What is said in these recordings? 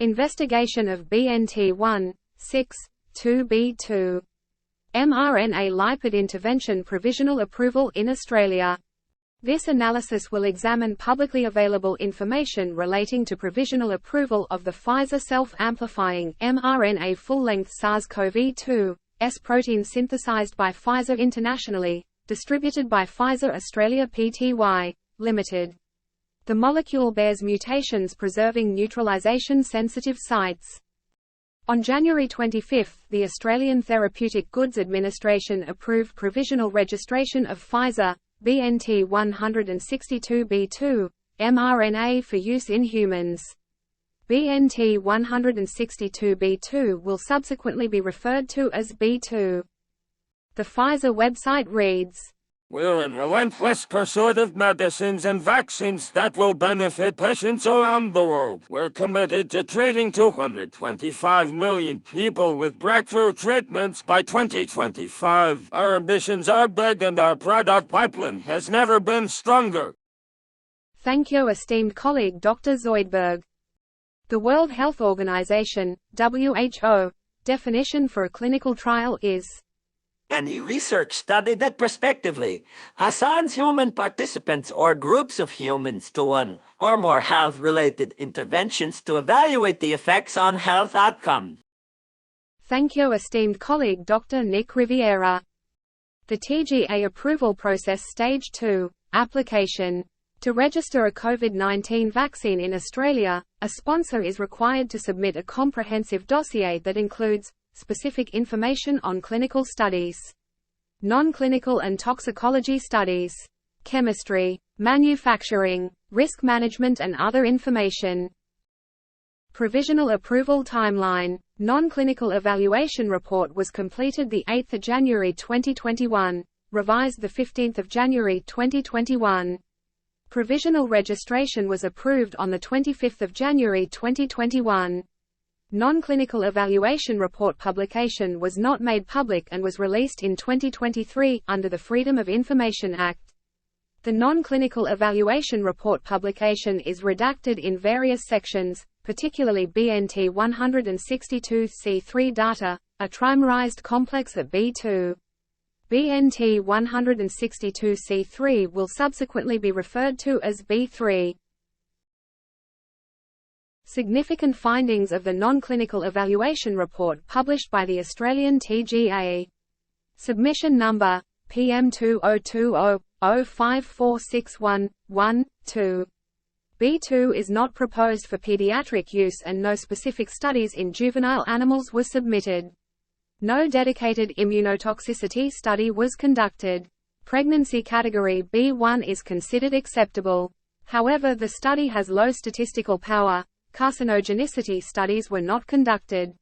Investigation of BNT162b2. mRNA lipid intervention provisional approval in Australia. This analysis will examine publicly available information relating to provisional approval of the Pfizer self-amplifying mRNA full-length SARS-CoV-2 S protein synthesized by Pfizer internationally, distributed by Pfizer Australia Pty. Limited. The molecule bears mutations preserving neutralization-sensitive sites. On January 25, the Australian Therapeutic Goods Administration approved provisional registration of Pfizer BNT162b2 mRNA for use in humans. BNT162b2 will subsequently be referred to as B2. The Pfizer website reads, "We're in relentless pursuit of medicines and vaccines that will benefit patients around the world. We're committed to treating 225 million people with breakthrough treatments by 2025. Our ambitions are big and our product pipeline has never been stronger." Thank you, esteemed colleague Dr. Zoidberg. The World Health Organization (WHO) definition for a clinical trial is any research study that prospectively assigns human participants or groups of humans to one or more health-related interventions to evaluate the effects on health outcomes. Thank you, esteemed colleague Dr. Nick Riviera. The TGA approval process Stage 2, application. To register a COVID-19 vaccine in Australia, a sponsor is required to submit a comprehensive dossier that includes specific information on clinical studies, non-clinical and toxicology studies, chemistry, manufacturing, risk management and other information. Provisional approval timeline. Non-clinical evaluation report was completed 8 January 2021, revised 15 January 2021. Provisional registration was approved on 25 January 2021. Non-clinical evaluation report publication was not made public and was released in 2023 under the Freedom of Information Act. The non-clinical evaluation report publication is redacted in various sections, particularly BNT162c3 data, a trimerized complex at B2. BNT162c3 will subsequently be referred to as B3. Significant findings of the non-clinical evaluation report published by the Australian TGA. Submission number PM2020-054611-2. B2 is not proposed for pediatric use and no specific studies in juvenile animals were submitted. No dedicated immunotoxicity study was conducted. Pregnancy category B1 is considered acceptable. However, the study has low statistical power. Carcinogenicity studies were not conducted.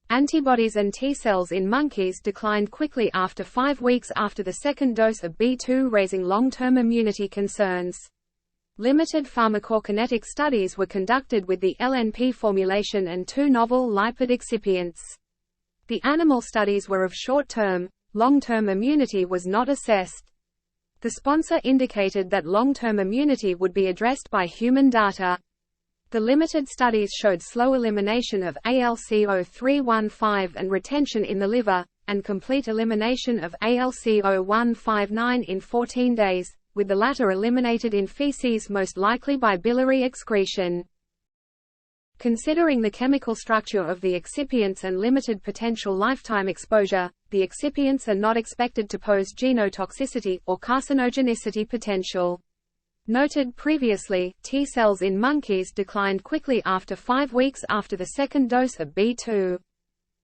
Antibodies and T-cells in monkeys declined quickly after 5 weeks after the second dose of B2, raising long-term immunity concerns. Limited pharmacokinetic studies were conducted with the LNP formulation and 2 novel lipid excipients. The animal studies were of short-term. Long-term immunity was not assessed. The sponsor indicated that long-term immunity would be addressed by human data. The limited studies showed slow elimination of ALCO315 and retention in the liver, and complete elimination of ALCO159 in 14 days, with the latter eliminated in feces most likely by biliary excretion. Considering the chemical structure of the excipients and limited potential lifetime exposure, the excipients are not expected to pose genotoxicity or carcinogenicity potential. Noted previously, T-cells in monkeys declined quickly after 5 weeks after the second dose of B2.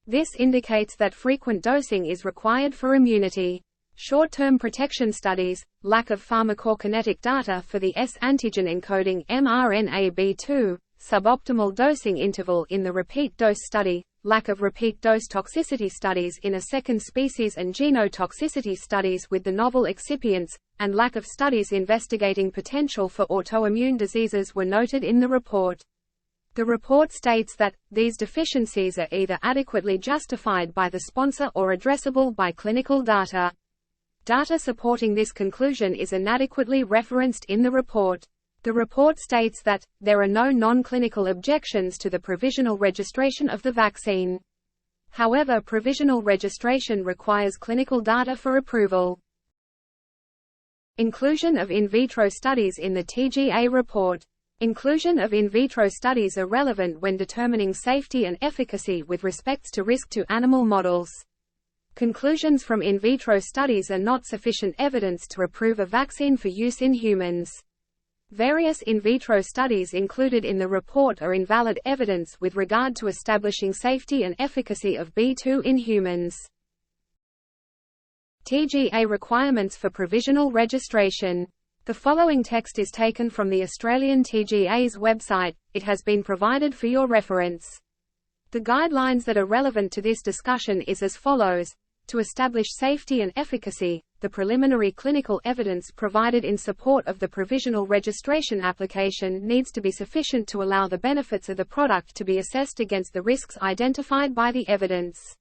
This indicates that frequent dosing is required for immunity. Short-term protection studies, lack of pharmacokinetic data for the S-antigen encoding mRNA B2, suboptimal dosing interval in the repeat dose study, lack of repeat dose toxicity studies in a second species and genotoxicity studies with the novel excipients, and lack of studies investigating potential for autoimmune diseases were noted in the report. The report states that these deficiencies are either adequately justified by the sponsor or addressable by clinical data. Data supporting this conclusion is inadequately referenced in the report. The report states that, there are no non-clinical objections to the provisional registration of the vaccine. However, provisional registration requires clinical data for approval. Inclusion of in vitro studies in the TGA report. Inclusion of in vitro studies are relevant when determining safety and efficacy with respect to risk to animal models. Conclusions from in vitro studies are not sufficient evidence to approve a vaccine for use in humans. Various in vitro studies included in the report are invalid evidence with regard to establishing safety and efficacy of B2 in humans. TGA requirements for provisional registration. The following text is taken from the Australian TGA's website. It has been provided for your reference. The guidelines that are relevant to this discussion is as follows. To establish safety and efficacy, the preliminary clinical evidence provided in support of the provisional registration application needs to be sufficient to allow the benefits of the product to be assessed against the risks identified by the evidence.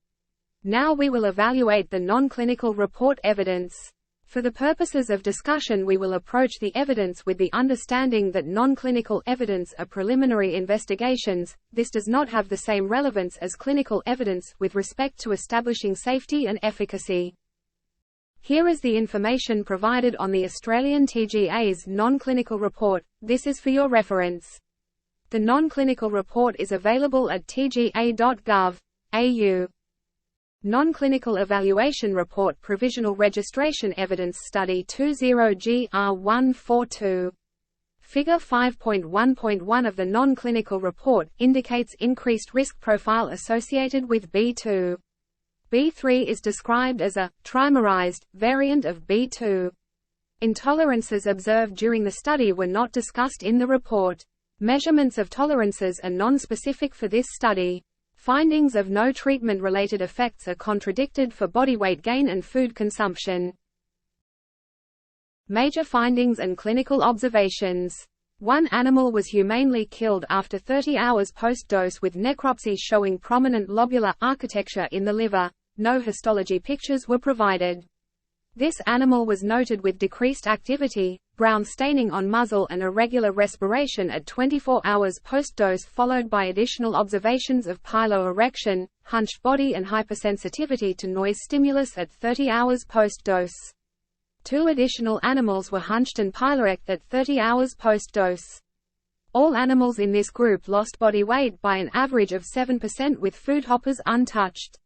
Now we will evaluate the non-clinical report evidence. For the purposes of discussion, we will approach the evidence with the understanding that non-clinical evidence are preliminary investigations. This does not have the same relevance as clinical evidence with respect to establishing safety and efficacy. Here is the information provided on the Australian TGA's non-clinical report. This is for your reference. The non-clinical report is available at tga.gov.au. Non-clinical evaluation report provisional registration evidence study 20GR142. Figure 5.1.1 of the non-clinical report indicates increased risk profile associated with B2. B3 is described as a trimerized variant of B2. Intolerances observed during the study were not discussed in the report. Measurements of tolerances are non-specific for this study. Findings of no treatment-related effects are contradicted for body weight gain and food consumption. Major findings and clinical observations. One animal was humanely killed after 30 hours post-dose with necropsy showing prominent lobular architecture in the liver. No histology pictures were provided. This animal was noted with decreased activity, brown staining on muzzle and irregular respiration at 24 hours post-dose, followed by additional observations of piloerection, hunched body and hypersensitivity to noise stimulus at 30 hours post-dose. 2 additional animals were hunched and piloerect at 30 hours post-dose. All animals in this group lost body weight by an average of 7% with food hoppers untouched.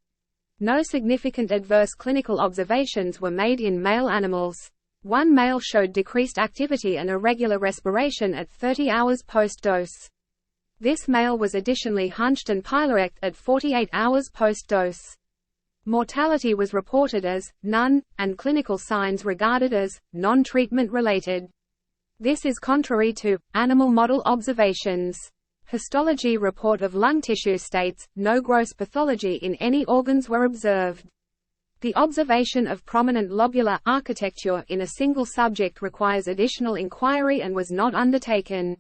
No significant adverse clinical observations were made in male animals. One male showed decreased activity and irregular respiration at 30 hours post-dose. This male was additionally hunched and piloerect at 48 hours post-dose. Mortality was reported as none, and clinical signs regarded as non-treatment related. This is contrary to animal model observations. Histology report of lung tissue states, no gross pathology in any organs were observed. The observation of prominent lobular architecture in a single subject requires additional inquiry and was not undertaken.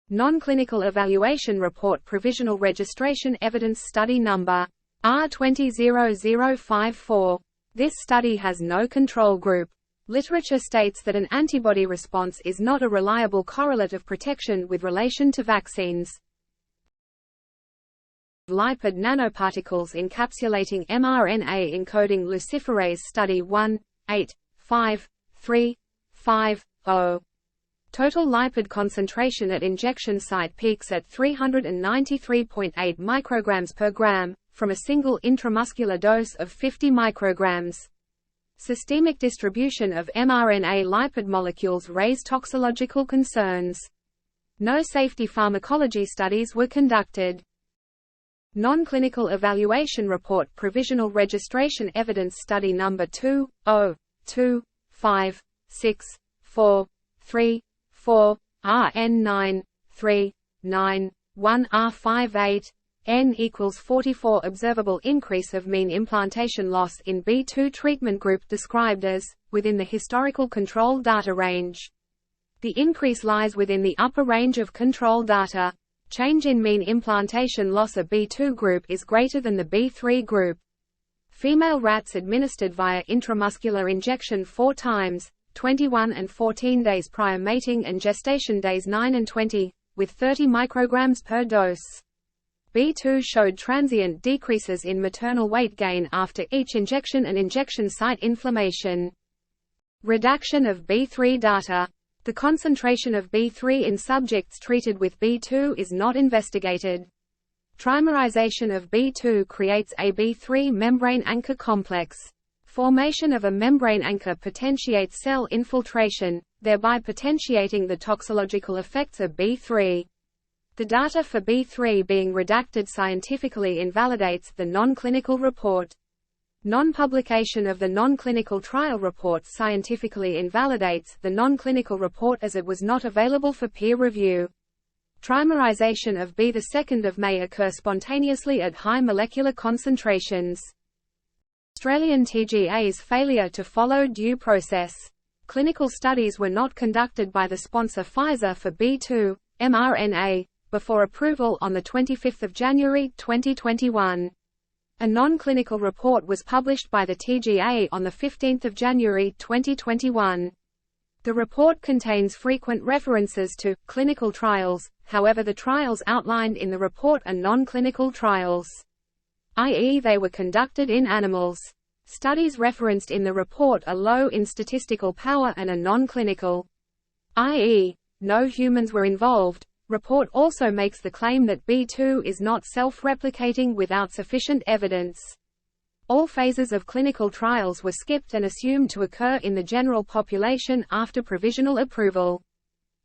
Non-clinical evaluation report provisional registration evidence study number R200054. This study has no control group. Literature states that an antibody response is not a reliable correlate of protection with relation to vaccines. Lipid nanoparticles encapsulating mRNA encoding luciferase study 1.85350. Total lipid concentration at injection site peaks at 393.8 micrograms per gram, from a single intramuscular dose of 50 micrograms. Systemic distribution of mRNA lipid molecules raise toxicological concerns. No safety pharmacology studies were conducted. Non-clinical evaluation report provisional registration evidence study number 202564344 RN93911R58 N equals 44 observable increase of mean implantation loss in B2 treatment group described as, within the historical control data range. The increase lies within the upper range of control data. Change in mean implantation loss of B2 group is greater than the B3 group. Female rats administered via intramuscular injection 4 times, 21 and 14 days prior mating and gestation days 9 and 20, with 30 micrograms per dose. B2 showed transient decreases in maternal weight gain after each injection and injection site inflammation. Redaction of B3 data. The concentration of B3 in subjects treated with B2 is not investigated. Trimerization of B2 creates a B3 membrane anchor complex. Formation of a membrane anchor potentiates cell infiltration, thereby potentiating the toxicological effects of B3. The data for B3 being redacted scientifically invalidates the non-clinical report. Non-publication of the non-clinical trial report scientifically invalidates the non-clinical report as it was not available for peer review. Trimerization of B2 may occur spontaneously at high molecular concentrations. Australian TGA's failure to follow due process. Clinical studies were not conducted by the sponsor Pfizer for B2 mRNA before approval on 25 January 2021. A non-clinical report was published by the TGA on 15 January 2021. The report contains frequent references to clinical trials, however the trials outlined in the report are non-clinical trials, i.e. they were conducted in animals. Studies referenced in the report are low in statistical power and are non-clinical, i.e. no humans were involved. Report also makes the claim that B2 is not self-replicating without sufficient evidence. All phases of clinical trials were skipped and assumed to occur in the general population after provisional approval.